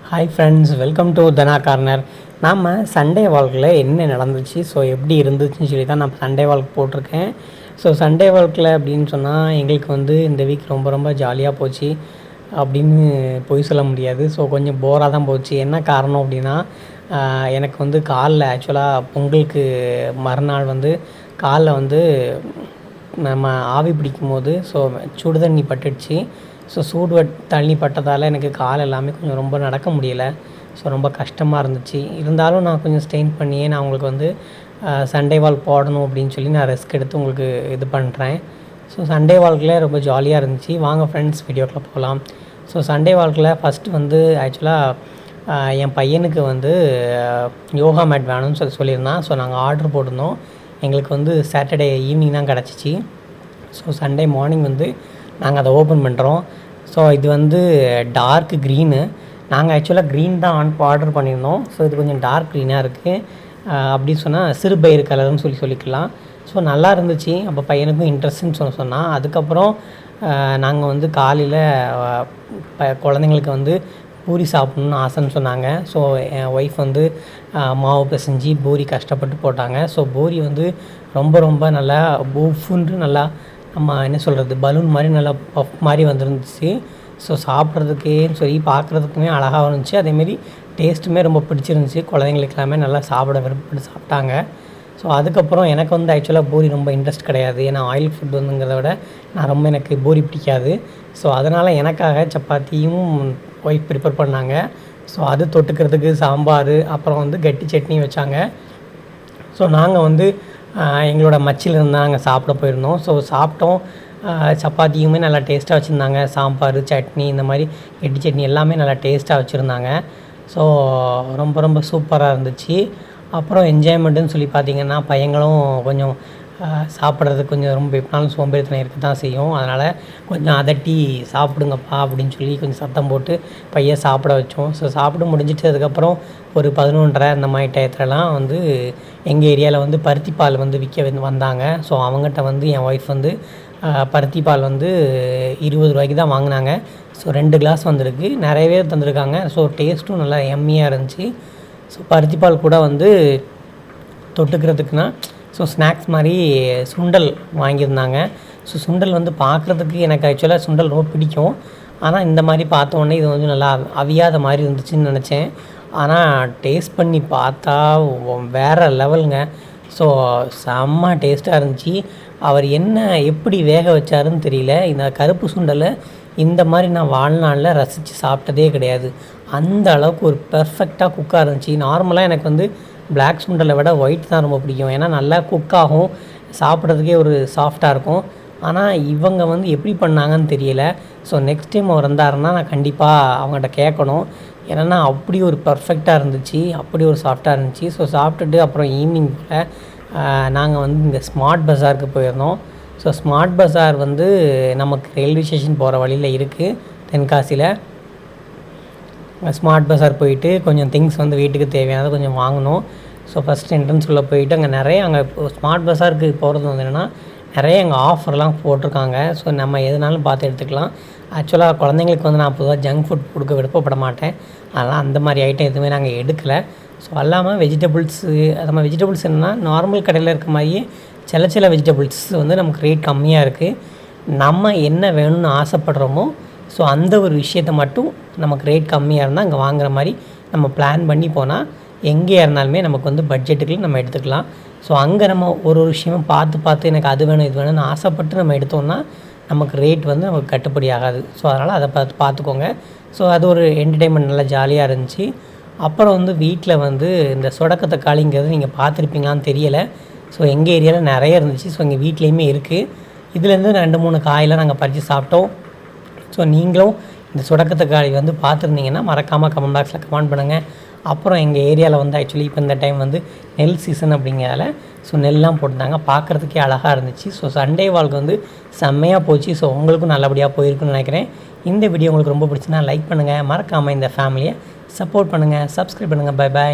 Hi friends, welcome to Dhana corner. நாம் Sunday வால்கில் என்ன நடந்துச்சு, ஸோ எப்படி இருந்துச்சுன்னு சொல்லி தான் நான் சண்டே வால்க் போட்டிருக்கேன். ஸோ சண்டே வால்கில் அப்படின்னு சொன்னால் எங்களுக்கு இந்த வீக் ரொம்ப ரொம்ப ஜாலியாக போச்சு அப்படின்னு பொய் சொல்ல முடியாது. ஸோ கொஞ்சம் போராக தான் போச்சு. என்ன காரணம் அப்படின்னா, எனக்கு காலில் ஆக்சுவலாக பொங்கலுக்கு மறுநாள் காலில் நம்ம ஆவி பிடிக்கும் போது சுடு தண்ணி பட்டுடுச்சு. ஸோ தண்ணி பட்டதால் எனக்கு கால் எல்லாமே கொஞ்சம் ரொம்ப நடக்க முடியலை. ஸோ ரொம்ப கஷ்டமாக இருந்துச்சு. இருந்தாலும் நான் கொஞ்சம் ஸ்ட்ரெயின் பண்ணியே நான் உங்களுக்கு சண்டே வால்க் போடணும் அப்படின்னு சொல்லி நான் ரிஸ்க் எடுத்து உங்களுக்கு இது பண்ணுறேன். ஸோ சண்டே வால்கில் ரொம்ப ஜாலியாக இருந்துச்சு. வாங்க ஃப்ரெண்ட்ஸ், வீடியோக்குள்ளே போகலாம். ஸோ சண்டே வால்கில் ஃபஸ்ட்டு ஆக்சுவலாக என் பையனுக்கு யோகா மேட் வேணும்னு சொல்லியிருந்தான். ஸோ நாங்கள் ஆர்டர் போட்டிருந்தோம். எங்களுக்கு சாட்டர்டே ஈவினிங் தான் கிடச்சிச்சு. ஸோ சண்டே மார்னிங் நாங்கள் அதை ஓப்பன் பண்ணுறோம். ஸோ இது டார்க் க்ரீனு. நாங்கள் ஆக்சுவலாக க்ரீன் தான் ஆர்டர் பண்ணியிருந்தோம். ஸோ இது கொஞ்சம் டார்க் க்ரீனாக இருக்குது. அப்படின்னு சொன்னால் சிறுபயிறு கலர்னு சொல்லிக்கலாம். ஸோ நல்லா இருந்துச்சு. அப்போ பையனுக்கும் இன்ட்ரெஸ்ட்னு சொன்னால் அதுக்கப்புறம் நாங்கள் காலையில் குழந்தைங்களுக்கு பூரி சாப்பிட்ணுன்னு ஆசைன்னு சொன்னாங்க. ஸோ என் ஒய்ஃப் மாவு பிசைஞ்சு பூரி கஷ்டப்பட்டு போட்டாங்க. ஸோ பூரி ரொம்ப ரொம்ப நல்லா பூஃபுன்ட்டு நல்லா நம்ம என்ன சொல்கிறது, பலூன் மாதிரி நல்லா பஃப் மாதிரி வந்துருந்துச்சு. ஸோ சாப்பிட்றதுக்கேன்னு சொல்லி பார்க்குறதுக்குமே அழகாக இருந்துச்சு. அதேமாரி டேஸ்ட்டுமே ரொம்ப பிடிச்சிருந்துச்சி. குழந்தைங்களுக்கு எல்லாமே நல்லா சாப்பிட விருப்பப்பட்டு சாப்பிட்டாங்க. ஸோ அதுக்கப்புறம் எனக்கு ஆக்சுவலாக பூரி ரொம்ப இன்ட்ரெஸ்ட் கிடையாது. ஏன்னா ஆயில் ஃபுட் விட எனக்கு பூரி பிடிக்காது. ஸோ அதனால் எனக்காக சப்பாத்தியும் ஒய்ஃப் ப்ரிப்பேர் பண்ணாங்க. ஸோ அது தொட்டுக்கிறதுக்கு சாம்பார், அப்புறம் கட்டி சட்னி வச்சாங்க. ஸோ நாங்கள் எங்களோட மச்சிலிருந்து நாங்கள் சாப்பிட போயிருந்தோம். ஸோ சாப்பிட்டோம். சப்பாத்தியுமே நல்லா டேஸ்ட்டாக வச்சுருந்தாங்க. சாம்பார், சட்னி, இந்த மாதிரி கெட்டி சட்னி எல்லாமே நல்லா டேஸ்ட்டாக வச்சுருந்தாங்க. ஸோ ரொம்ப ரொம்ப சூப்பராக இருந்துச்சு. அப்புறம் என்ஜாய்மெண்ட்டுன்னு சொல்லி பார்த்திங்கன்னா, பையங்களும் கொஞ்சம் சாப்பிட்றதுக்கு கொஞ்சம் ரொம்ப எப்படினாலும் சோம்பேறித்தனம் இருக்க தான் செய்யும். அதனால் கொஞ்சம் அதட்டி சாப்பிடுங்கப்பா அப்படின்னு சொல்லி கொஞ்சம் சத்தம் போட்டு பையன் சாப்பிட வச்சோம். ஸோ சாப்பிட்டு முடிஞ்சிட்டு அதுக்கப்புறம் ஒரு 11:30 அந்த மாதிரி டயத்துலலாம் எங்கள் ஏரியாவில் பருத்திப்பால் விற்க வந்தாங்க. ஸோ அவங்ககிட்ட என் ஒய்ஃப் பருத்திப்பால் 20 ரூபாய்க்கு தான் வாங்கினாங்க. ஸோ 2 கிளாஸ் வந்திருக்கு. நிறையவே தந்திருக்காங்க. ஸோ டேஸ்ட்டும் நல்லா எம்மியாக இருந்துச்சு. ஸோ பருத்திப்பால் கூட தொட்டுக்கிறதுக்குன்னா ஸ்நாக்ஸ் மாதிரி சுண்டல் வாங்கியிருந்தாங்க. ஸோ சுண்டல் பார்க்குறதுக்கு எனக்கு ஆக்சுவலாக சுண்டல் ரொம்ப பிடிக்கும். ஆனால் இந்த மாதிரி பார்த்த உடனே இது நல்லா அவியாத மாதிரி இருந்துச்சுன்னு நினச்சேன். ஆனால் டேஸ்ட் பண்ணி பார்த்தா வேறு லெவலுங்க. ஸோ செம்ம டேஸ்ட்டாக இருந்துச்சு. அவர் எப்படி வேக வச்சாருன்னு தெரியல. இந்த கருப்பு சுண்டலை இந்த மாதிரி நான் வாழ்நாளில் ரசித்து சாப்பிட்டதே கிடையாது. அந்த அளவுக்கு ஒரு பெர்ஃபெக்டாக குக்காக இருந்துச்சு. நார்மலாக எனக்கு பிளாக் சுண்டலை விட ஒயிட் தான் ரொம்ப பிடிக்கும். ஏன்னா நல்லா குக்காகும், சாப்பிட்றதுக்கே ஒரு சாஃப்டாக இருக்கும். ஆனால் இவங்க எப்படி பண்ணாங்கன்னு தெரியல. ஸோ நெக்ஸ்ட் டைம் அவர் வந்தாருன்னா நான் கண்டிப்பாக அவங்கள்ட்ட கேட்கணும். ஏன்னா அப்படி ஒரு பர்ஃபெக்டாக இருந்துச்சு, அப்படி ஒரு சாஃப்டாக இருந்துச்சு. ஸோ சாப்பிட்டுட்டு அப்புறம் ஈவினிங் போல் நாங்கள் இந்த ஸ்மார்ட் பஸாருக்கு போயிருந்தோம். ஸோ ஸ்மார்ட் பஸார் நமக்கு ரயில்வே ஸ்டேஷன் போகிற வழியில் இருக்குது, தென்காசியில். ஸ்மார்ட் பஸார் போயிட்டு கொஞ்சம் திங்ஸ் வீட்டுக்கு தேவையானது கொஞ்சம் வாங்கினோம். ஸோ ஃபஸ்ட் என்ட்ரன்ஸ்குள்ளே போயிட்டு அங்கே ஸ்மார்ட் பஸாருக்கு போகிறது என்னென்னா நிறைய அங்கே ஆஃபர்லாம் போட்டிருக்காங்க. ஸோ நம்ம எதுனாலும் பார்த்து எடுத்துக்கலாம். ஆக்சுவலாக குழந்தைங்களுக்கு நான் பொதுவாக ஜங்க் ஃபுட் கொடுக்க விருப்பப்பட மாட்டேன். அதனால் அந்த மாதிரி ஐட்டம் எதுவுமே நாங்கள் எடுக்கலை. ஸோ அல்லாமல் வெஜிடபிள்ஸு, நம்ம வெஜிடபிள்ஸ் என்னென்னா நார்மல் கடையில் இருக்க மாதிரியே சில வெஜிடபிள்ஸ் நமக்கு ரேட் கம்மியாக இருக்குது. நம்ம என்ன வேணும்னு ஆசைப்படுறோமோ ஸோ அந்த ஒரு விஷயத்தை மட்டும் நமக்கு ரேட் கம்மியாக இருந்தால் அங்கே வாங்குற மாதிரி நம்ம பிளான் பண்ணி போனால் எங்கேயா இருந்தாலுமே நமக்கு பட்ஜெட்டுக்குள்ளே நம்ம எடுத்துக்கலாம். ஸோ அங்கே நம்ம ஒரு விஷயமும் பார்த்து எனக்கு அது வேணும் இது வேணும்னு ஆசைப்பட்டு நம்ம எடுத்தோம்னா நமக்கு ரேட் நமக்கு கட்டுப்படி ஆகாது. ஸோ அதனால் அதை பார்த்துக்கோங்க. ஸோ அது ஒரு என்டர்டெயின்மெண்ட் நல்லா ஜாலியாக இருந்துச்சு. அப்புறம் வீட்டில் இந்த சொடக்க தக்காளிங்கிறது நீங்கள் பார்த்துருப்பீங்களான்னு தெரியலை. ஸோ எங்கள் ஏரியாவில் நிறைய இருந்துச்சு. ஸோ எங்கள் வீட்லேயுமே இருக்குது. இதுலேருந்து 2-3 காயெல்லாம் நாங்கள் பறித்து சாப்பிட்டோம். ஸோ நீங்களும் இந்த சொடக்க தக்காளி பார்த்துருந்தீங்கன்னா மறக்காமல் கமெண்ட் பாக்ஸில் கமெண்ட் பண்ணுங்கள். அப்புறம் எங்கள் ஏரியாவில் ஆக்சுவலி இப்போ இந்த டைம் நெல் சீசன் அப்படிங்கிறதால ஸோ நெல்லாம் போட்டிருந்தாங்க. பார்க்குறதுக்கே அழகாக இருந்துச்சு. ஸோ சண்டே வால்க் செம்மையாக போச்சு. ஸோ உங்களுக்கும் நல்லபடியாக போயிருக்குன்னு நினைக்கிறேன். இந்த வீடியோ உங்களுக்கு ரொம்ப பிடிச்சுன்னா லைக் பண்ணுங்கள். மறக்காமல் இந்த ஃபேமிலியை சப்போர்ட் பண்ணுங்கள், சப்ஸ்கிரைப் பண்ணுங்கள். Bye bye.